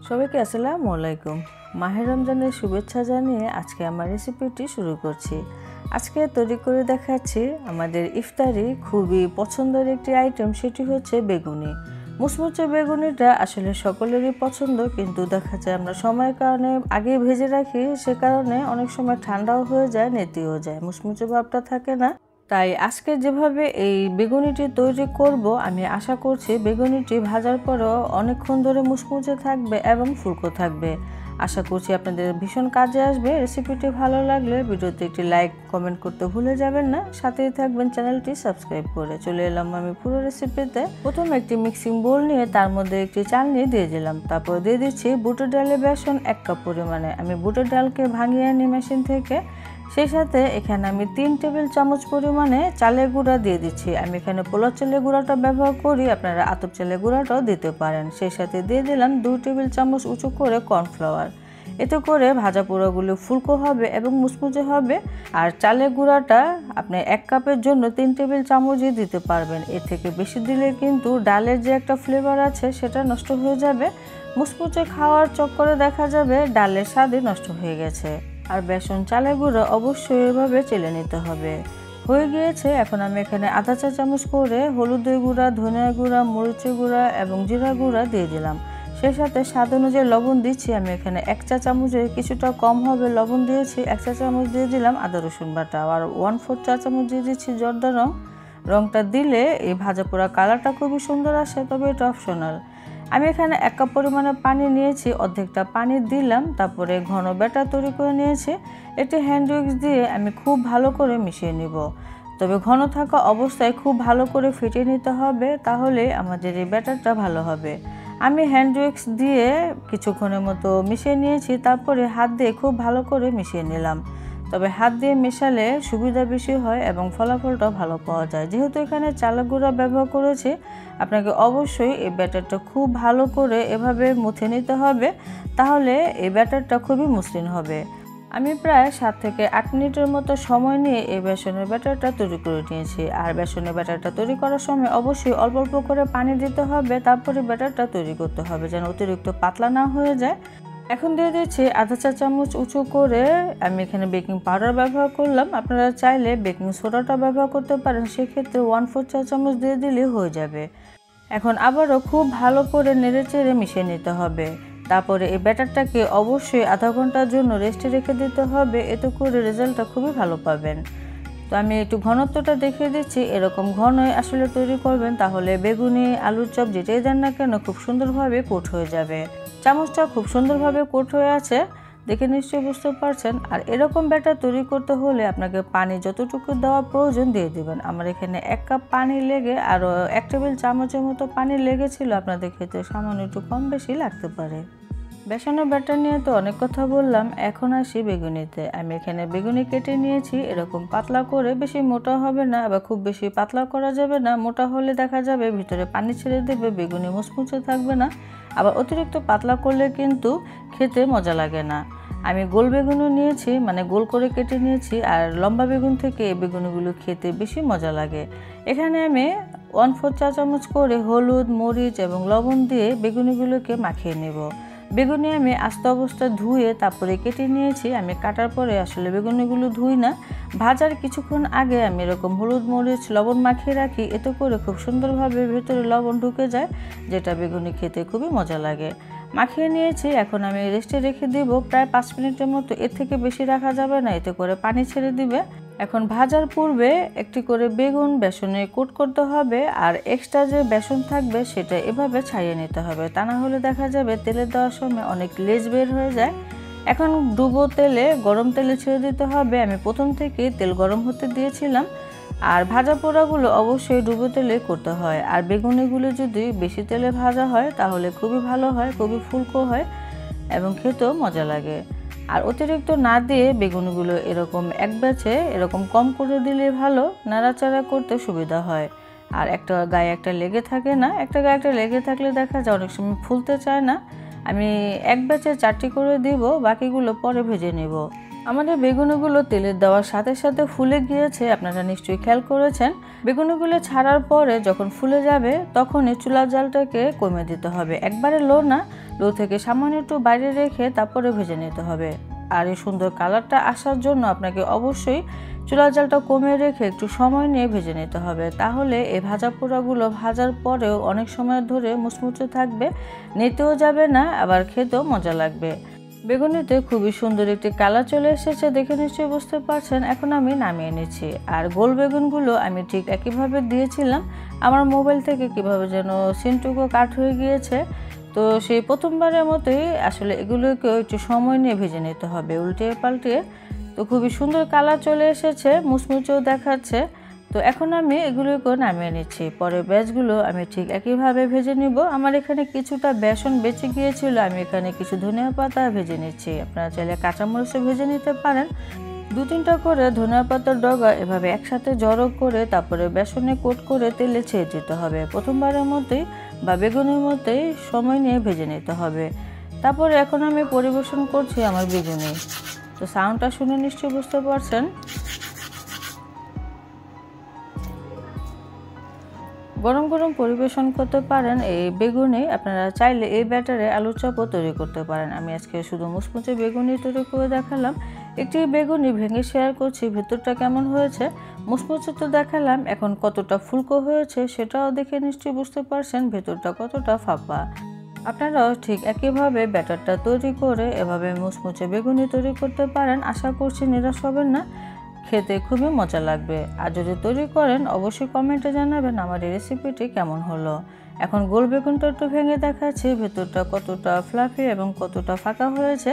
সবাইকে আসসালামু আলাইকুম। মাহে রমজানের শুভেচ্ছা জানিয়ে আজকে আমার রেসিপিটি শুরু করছি। আজকে তৈরি করে দেখাচ্ছি আমাদের ইফতারি খুবই পছন্দের একটি আইটেম, সেটি হচ্ছে বেগুনি। মুচমুচে বেগুনিটা আসলে সকলেরই পছন্দ, কিন্তু দেখা যায় আমরা সময়ের কারণে আগে ভেজে রাখি, সে কারণে অনেক সময় ঠান্ডাও হয়ে যায়, নেতিও যায়, মুচমুচে ভাবটা থাকে না। তাই আজকে যেভাবে এই বেগুনিটি তৈরি করব, আমি আশা করছি বেগুনিটি ভাজার পরেও অনেকক্ষণ ধরে মুচমুচে থাকবে এবং ফুলকো থাকবে। আশা করছি আপনাদের ভীষণ কাজে আসবে। রেসিপিটি ভালো লাগলে ভিডিওতে একটি লাইক কমেন্ট করতে ভুলে যাবেন না, সাথেই থাকবেন চ্যানেলটি সাবস্ক্রাইব করে। চলে এলাম আমি পুরো রেসিপিতে। প্রথমে একটি মিক্সিং বোল নিয়ে তার মধ্যে একটি চালনি দিয়ে দিলাম, তারপর দিয়ে দিচ্ছি বুটের ডালের বেসন 1 কাপ পরিমাণে। আমি বুটের ডালকে ভাঙিয়ে আনি মেশিন থেকে। সেই সাথে এখানে আমি 3 টেবিল চামচ পরিমাণে চালের গুঁড়া দিয়ে দিচ্ছি। আমি এখানে পোলাও চালের গুঁড়াটা ব্যবহার করি, আপনারা আতপ চালের গুঁড়াটাও দিতে পারেন। সেই সাথে দিয়ে দিলাম 2 টেবিল চামচ উঁচু করে কর্নফ্লাওয়ার। এতে করে ভাজা পোড়াগুলো ফুলকো হবে এবং মুচমুচে হবে। আর চালের গুঁড়াটা আপনি 1 কাপের জন্য 3 টেবিল চামচই দিতে পারবেন। এর থেকে বেশি দিলে কিন্তু ডালের যে একটা ফ্লেভার আছে সেটা নষ্ট হয়ে যাবে। মুচমুচে খাওয়ার চক্করে দেখা যাবে ডালের স্বাদই নষ্ট হয়ে গেছে। আর বেসন চালের গুঁড়ো অবশ্যই এভাবে চেলে নিতে হবে। হয়ে গিয়েছে। এখন আমি এখানে আধা চা চামচ করে হলুদের গুঁড়া, ধনিয়া গুঁড়া, মরিচের গুঁড়া এবং জিরা গুঁড়া দিয়ে দিলাম। সেই সাথে স্বাদ অনুযায়ী লবণ দিচ্ছি। আমি এখানে 1 চা চামচের কিছুটা কম হবে লবণ দিয়েছি। 1 চা চামচ দিয়ে দিলাম আদা রসুন বাটা, আর 1/4 চা চামচ দিয়ে দিচ্ছি জর্দা রং। রংটা দিলে এই ভাজা পোড়া কালারটা খুবই সুন্দর আসে, তবে এটা অপশনাল। আমি এখানে 1 কাপ পরিমাণে পানি নিয়েছি, অর্ধেকটা পানি দিলাম, তারপরে ঘন ব্যাটার তৈরি করে নিয়েছি। এটি হ্যান্ড উইক্স দিয়ে আমি খুব ভালো করে মিশিয়ে নিব। তবে ঘন থাকা অবস্থায় খুব ভালো করে ফেটিয়ে নিতে হবে, তাহলে আমাদের এই ব্যাটারটা ভালো হবে। আমি হ্যান্ড উইক্স দিয়ে কিছুক্ষণের মতো মিশিয়ে নিয়েছি, তারপরে হাত দিয়ে খুব ভালো করে মিশিয়ে নিলাম। তবে হাত দিয়ে মেশালে সুবিধা বেশি হয় এবং ফলাফলটাও ভালো পাওয়া যায়। যেহেতু এখানে চালের গুঁড়া ব্যবহার করেছি, আপনাকে অবশ্যই এই ব্যাটারটা খুব ভালো করে এভাবে মুথে নিতে হবে, তাহলে এই ব্যাটারটা খুবই মসৃণ হবে। আমি প্রায় 7 থেকে 8 মিনিটের মতো সময় নিয়ে এই বেসনের ব্যাটারটা তৈরি করে নিয়েছি। আর বেসনের ব্যাটারটা তৈরি করার সময় অবশ্যই অল্প অল্প করে পানি দিতে হবে, তারপরে ব্যাটারটা তৈরি করতে হবে যেন অতিরিক্ত পাতলা না হয়ে যায়। এখন দিয়ে দিচ্ছি আধা চা চামচ উঁচু করে আমি এখানে বেকিং পাউডার ব্যবহার করলাম। আপনারা চাইলে বেকিং সোডাটা ব্যবহার করতে পারেন, সেক্ষেত্রে 1/4 চা চামচ দিয়ে দিলে হয়ে যাবে। এখন আবারও খুব ভালো করে নেড়েচেড়ে মিশিয়ে নিতে হবে। তারপরে এই ব্যাটারটাকে অবশ্যই আধা ঘন্টার জন্য রেস্টে রেখে দিতে হবে, এতে করে রেজাল্টটা খুবই ভালো পাবেন। তো আমি একটু ঘনত্বটা দেখিয়ে দিচ্ছি, এরকম ঘনই আসলে তৈরি করবেন, তাহলে বেগুনি, আলুর চপ যেটাই দেন না কেন খুব সুন্দরভাবে কোট হয়ে যাবে। চামচটা খুব সুন্দরভাবে কোট হয়ে আছে, দেখে নিশ্চয়ই বুঝতে পারছেন। আর এরকম ব্যাটার তৈরি করতে হলে আপনাকে পানি যতটুকু দেওয়া প্রয়োজন দিয়ে দেবেন। আমার এখানে 1 কাপ পানি লেগে আরও 1 টেবিল চামচের মতো পানি লেগেছিল, আপনাদের ক্ষেত্রে সামান্য একটু কম বেশি লাগতে পারে। বেসনের ব্যাটার নিয়ে তো অনেক কথা বললাম, এখন আসি বেগুনিতে। আমি এখানে বেগুনি কেটে নিয়েছি এরকম পাতলা করে, বেশি মোটা হবে না, আবার খুব বেশি পাতলা করা যাবে না। মোটা হলে দেখা যাবে ভিতরে পানি ছেড়ে দেবে, বেগুনি মুচমুচে থাকবে না। আবার অতিরিক্ত পাতলা করলে কিন্তু খেতে মজা লাগে না। আমি গোল বেগুনও নিয়েছি, মানে গোল করে কেটে নিয়েছি, আর লম্বা বেগুন থেকে এই বেগুনিগুলো খেতে বেশি মজা লাগে। এখানে আমি 1/4 চা চামচ করে হলুদ, মরিচ এবং লবণ দিয়ে বেগুনিগুলোকে মাখিয়ে নেব। বেগুনি আমি আস্ত অবস্থায় ধুয়ে তারপরে কেটে নিয়েছি। আমি কাটার পরে আসলে বেগুনিগুলো ধুই না, ভাজার কিছুক্ষণ আগে আমি এরকম হলুদ, মরিচ, লবণ মাখিয়ে রাখি, এতে করে খুব সুন্দরভাবে ভেতরে লবণ ঢুকে যায়, যেটা বেগুনি খেতে খুবই মজা লাগে। মাখিয়ে নিয়েছি, এখন আমি রেস্টে রেখে দিব প্রায় 5 মিনিটের মতো, এর থেকে বেশি রাখা যাবে না, এতে করে পানি ছেড়ে দিবে। এখন ভাজার পূর্বে একটি করে বেগুন বেসনে কোট করতে হবে, আর এক্সট্রা যে বেসন থাকবে সেটা এভাবে ছাড়িয়ে নিতে হবে, তা না হলে দেখা যাবে তেলে দেওয়ার সময় অনেক লেজ বের হয়ে যায়। এখন ডুবো তেলে, গরম তেলে ছেড়ে দিতে হবে। আমি প্রথম থেকে তেল গরম হতে দিয়েছিলাম। আর ভাজা পোড়াগুলো অবশ্যই ডুবো তেলে করতে হয়, আর বেগুনিগুলো যদি বেশি তেলে ভাজা হয় তাহলে খুবই ভালো হয়, খুবই ফুলকো হয় এবং খেতেও মজা লাগে। আর অতিরিক্ত না দিয়ে বেগুনগুলো এরকম এক ব্যাচে এরকম কম করে দিলে ভালো, নাড়াচাড়া করতে সুবিধা হয়। আর একটা গায়ে একটা লেগে থাকে না, একটা গায়ে একটা লেগে থাকলে দেখা যায় অনেক সময় ফুলতে চায় না। আমি এক ব্যাচে 4টি করে দিব, বাকিগুলো পরে ভেজে নেব। আমাদের বেগুনিগুলো তেলে দেওয়ার সাথে সাথে ফুলে গিয়েছে, আপনারা নিশ্চয়ই খেয়াল করেছেন। বেগুনিগুলো ছাড়ার পরে যখন ফুলে যাবে তখনই চুলার জালটাকে কমিয়ে দিতে হবে, একবারে লো না, লো থেকে সামান্য একটু বাইরে রেখে তারপরে ভেজে নিতে হবে। আর এই সুন্দর কালারটা আসার জন্য আপনাকে অবশ্যই চুলার জালটা কমিয়ে রেখে একটু সময় নিয়ে ভেজে নিতে হবে। তাহলে এই ভাজা পোড়াগুলো ভাজার পরেও অনেক সময় ধরে মুচমুচে থাকবে, নিতেও যাবে না, আবার খেতেও মজা লাগবে। বেগুনিতে খুবই সুন্দর একটি কালার চলে এসেছে, দেখে নিশ্চয়ই বুঝতে পারছেন। এখন আমি নামিয়ে নিচ্ছি। আর গোল বেগুনগুলো আমি ঠিক একইভাবে দিয়েছিলাম। আমার মোবাইল থেকে কিভাবে যেন সিনটুকু কাট হয়ে গিয়েছে। তো সেই প্রথমবারের মতোই আসলে এগুলোকেও একটু সময় নিয়ে ভেজে নিতে হবে, উল্টিয়ে পাল্টিয়ে। তো খুবই সুন্দর কালার চলে এসেছে, মুচমুচেও দেখাচ্ছে। তো এখন আমি এগুলোকেও নামিয়ে নিচ্ছি। পরে ব্যাচগুলো আমি ঠিক একইভাবে ভেজে নিব। আমার এখানে কিছুটা বেসন বেঁচে গিয়েছিল, আমি এখানে কিছু ধনিয়া পাতা ভেজে নিচ্ছি। আপনারা চাইলে কাঁচামরিচও ভেজে নিতে পারেন। 2-3টা করে ধনিয়া পাতার ডগা এভাবে একসাথে জড়ো করে তারপরে বেসনে কোট করে তেলে ছেড়ে দিতে হবে। প্রথমবারের মতোই বা বেগুনের মতোই সময় নিয়ে ভেজে নিতে হবে। তারপরে এখন আমি পরিবেশন করছি আমার বেগুনি। তো সাউন্ডটা শুনে নিশ্চয়ই বুঝতে পারছেন। গরম গরম পরিবেশন করতে পারেন এই বেগুনি। আপনারা চাইলে এই ব্যাটারে আলুর চপও তৈরি করতে পারেন। আমি আজকে শুধু মুচমুচে বেগুনি তৈরি করে দেখালাম। একটি বেগুনি ভেঙে শেয়ার করছি ভেতরটা কেমন হয়েছে। মুচমুচে তো দেখালাম, এখন কতটা ফুলকো হয়েছে সেটাও দেখে নিশ্চয়ই বুঝতে পারছেন ভেতরটা কতটা ফাঁপা। আপনারাও ঠিক একইভাবে ব্যাটারটা তৈরি করে এভাবে মুচমুচে বেগুনি তৈরি করতে পারেন। আশা করছি নিরাশ হবেন না, খেতে খুবই মজা লাগবে। আর যদি তৈরি করেন অবশ্যই কমেন্টে জানাবেন আমার এই রেসিপিটি কেমন হলো। এখন গোল বেগুনটা একটু ভেঙে দেখাচ্ছি ভেতরটা কতটা ফ্লাফি এবং কতটা ফাঁকা হয়েছে।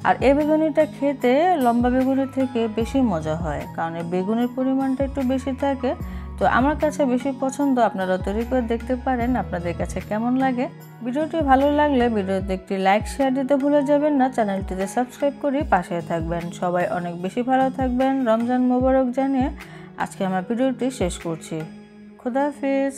আর এই বেগুনিটা খেতে লম্বা বেগুনের থেকে বেশি মজা হয়, কারণ এই বেগুনের পরিমাণটা একটু বেশি থাকে। তো আমার কাছে বেশি পছন্দ, আপনারা তৈরি করে দেখতে পারেন আপনাদের কাছে কেমন লাগে। ভিডিওটি ভালো লাগলে ভিডিওতে একটি লাইক শেয়ার দিতে ভুলে যাবেন না। চ্যানেলটিতে সাবস্ক্রাইব করে পাশে থাকবেন। সবাই অনেক বেশি ভালো থাকবেন। রমজান মোবারক জানিয়ে আজকে আমার ভিডিওটি শেষ করছি। খোদা হাফেজ।